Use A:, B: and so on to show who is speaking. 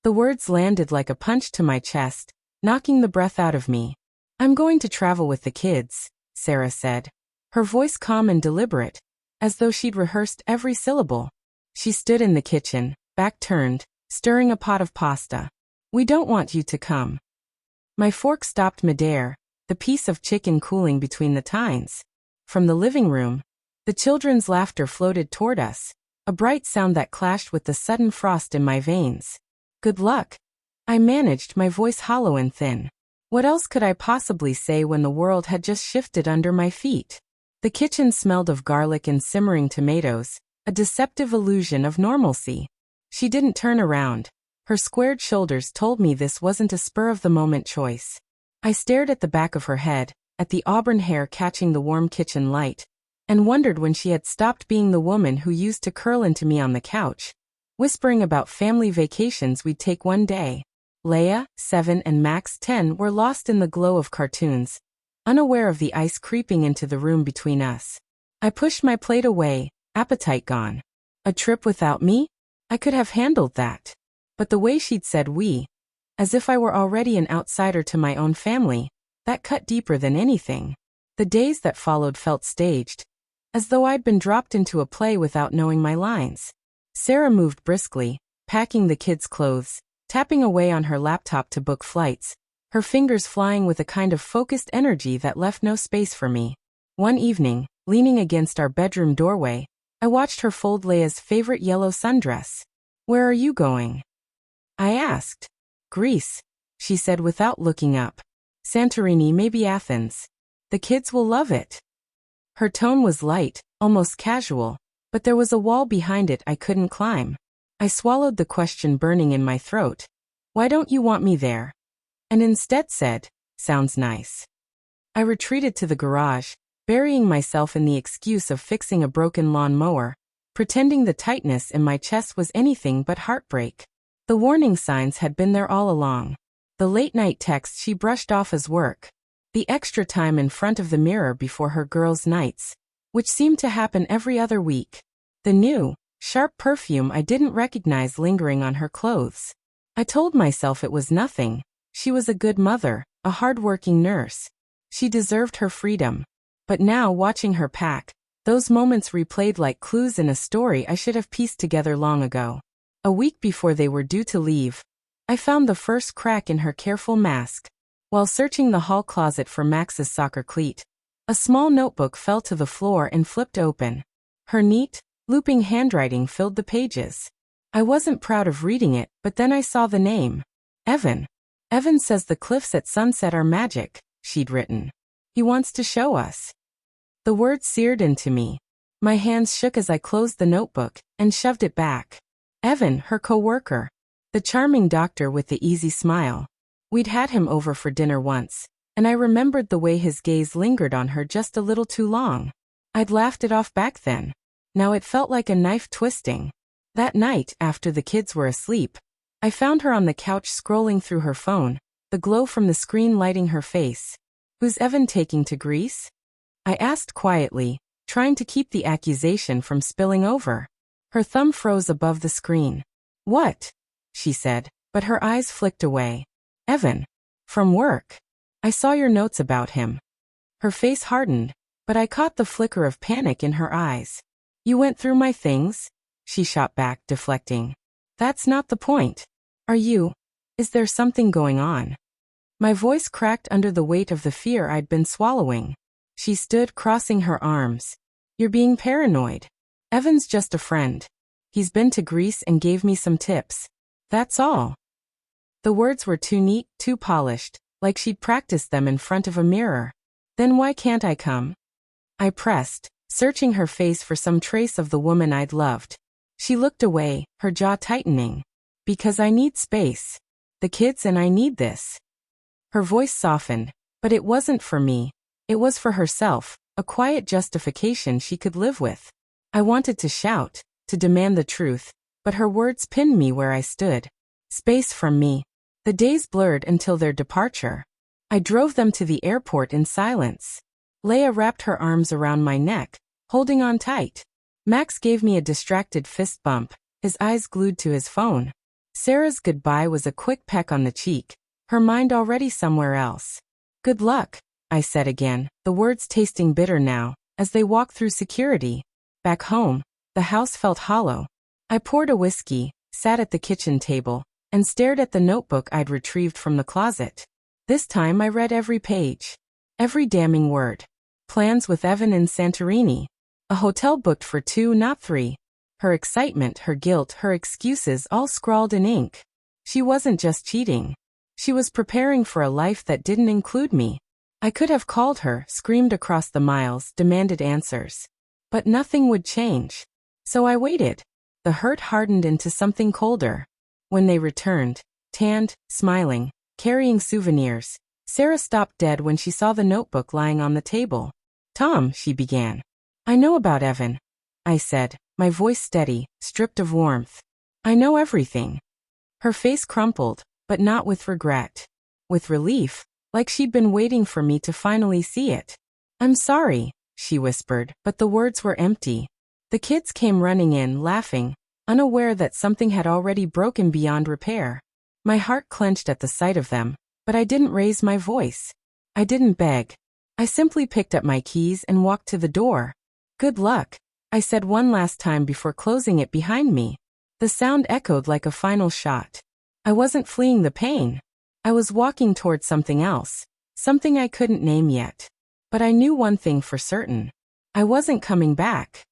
A: The words landed like a punch to my chest, knocking the breath out of me. I'm going to travel with the kids, Sarah said. Her voice calm and deliberate, as though she'd rehearsed every syllable. She stood in the kitchen, back turned, stirring a pot of pasta. We don't want you to come. My fork stopped midair, the piece of chicken cooling between the tines. From the living room, the children's laughter floated toward us, a bright sound that clashed with the sudden frost in my veins. Good luck. I managed, my voice hollow and thin. What else could I possibly say when the world had just shifted under my feet? The kitchen smelled of garlic and simmering tomatoes, a deceptive illusion of normalcy. She didn't turn around. Her squared shoulders told me this wasn't a spur-of-the-moment choice. I stared at the back of her head, at the auburn hair catching the warm kitchen light, and wondered when she had stopped being the woman who used to curl into me on the couch, whispering about family vacations we'd take one day. Leia, 7, and Max, 10, were lost in the glow of cartoons, unaware of the ice creeping into the room between us. I pushed my plate away, appetite gone. A trip without me? I could have handled that. But the way she'd said we, as if I were already an outsider to my own family, that cut deeper than anything. The days that followed felt staged, as though I'd been dropped into a play without knowing my lines. Sarah moved briskly, packing the kids' clothes, tapping away on her laptop to book flights, her fingers flying with a kind of focused energy that left no space for me. One evening, leaning against our bedroom doorway, I watched her fold Leia's favorite yellow sundress. Where are you going? I asked. Greece, she said without looking up. Santorini, maybe Athens. The kids will love it. Her tone was light, almost casual, but there was a wall behind it I couldn't climb. I swallowed the question burning in my throat. Why don't you want me there? And instead said, sounds nice. I retreated to the garage, burying myself in the excuse of fixing a broken lawn mower, pretending the tightness in my chest was anything but heartbreak. The warning signs had been there all along. The late-night texts she brushed off as work. The extra time in front of the mirror before her girls' nights, which seemed to happen every other week. The new, sharp perfume I didn't recognize lingering on her clothes. I told myself it was nothing. She was a good mother, a hard-working nurse. She deserved her freedom. But now, watching her pack, those moments replayed like clues in a story I should have pieced together long ago. A week before they were due to leave, I found the first crack in her careful mask. While searching the hall closet for Max's soccer cleat, a small notebook fell to the floor and flipped open. Her neat, looping handwriting filled the pages. I wasn't proud of reading it, but then I saw the name. Evan. Evan says the cliffs at sunset are magic, she'd written. He wants to show us. The words seared into me. My hands shook as I closed the notebook and shoved it back. Evan, her co-worker. The charming doctor with the easy smile. We'd had him over for dinner once, and I remembered the way his gaze lingered on her just a little too long. I'd laughed it off back then. Now it felt like a knife twisting. That night, after the kids were asleep, I found her on the couch scrolling through her phone, the glow from the screen lighting her face. Who's Evan taking to Greece? I asked quietly, trying to keep the accusation from spilling over. Her thumb froze above the screen. What? She said, but her eyes flicked away. Evan. From work. I saw your notes about him. Her face hardened, but I caught the flicker of panic in her eyes. You went through my things? She shot back, deflecting. That's not the point. Are you? Is there something going on? My voice cracked under the weight of the fear I'd been swallowing. She stood, crossing her arms. You're being paranoid. Evan's just a friend. He's been to Greece and gave me some tips. That's all. The words were too neat, too polished, like she'd practiced them in front of a mirror. Then why can't I come? I pressed, searching her face for some trace of the woman I'd loved. She looked away, her jaw tightening. Because I need space. The kids and I need this. Her voice softened, but it wasn't for me. It was for herself, a quiet justification she could live with. I wanted to shout, to demand the truth, but her words pinned me where I stood. Space from me. The days blurred until their departure. I drove them to the airport in silence. Leia wrapped her arms around my neck, holding on tight. Max gave me a distracted fist bump, his eyes glued to his phone. Sarah's goodbye was a quick peck on the cheek, her mind already somewhere else. Good luck, I said again, the words tasting bitter now, as they walked through security. Back home, the house felt hollow. I poured a whiskey, sat at the kitchen table, and stared at the notebook I'd retrieved from the closet. This time I read every page. Every damning word. Plans with Evan in Santorini. A hotel booked for 2, not 3. Her excitement, her guilt, her excuses all scrawled in ink. She wasn't just cheating. She was preparing for a life that didn't include me. I could have called her, screamed across the miles, demanded answers. But nothing would change. So I waited. The hurt hardened into something colder. When they returned, tanned, smiling, carrying souvenirs, Sarah stopped dead when she saw the notebook lying on the table. Tom, she began. I know about Evan, I said, my voice steady, stripped of warmth. I know everything. Her face crumpled, but not with regret. With relief, like she'd been waiting for me to finally see it. I'm sorry, she whispered, but the words were empty. The kids came running in, laughing, unaware that something had already broken beyond repair. My heart clenched at the sight of them, but I didn't raise my voice. I didn't beg. I simply picked up my keys and walked to the door. Good luck, I said one last time before closing it behind me. The sound echoed like a final shot. I wasn't fleeing the pain. I was walking toward something else, something I couldn't name yet. But I knew one thing for certain. I wasn't coming back.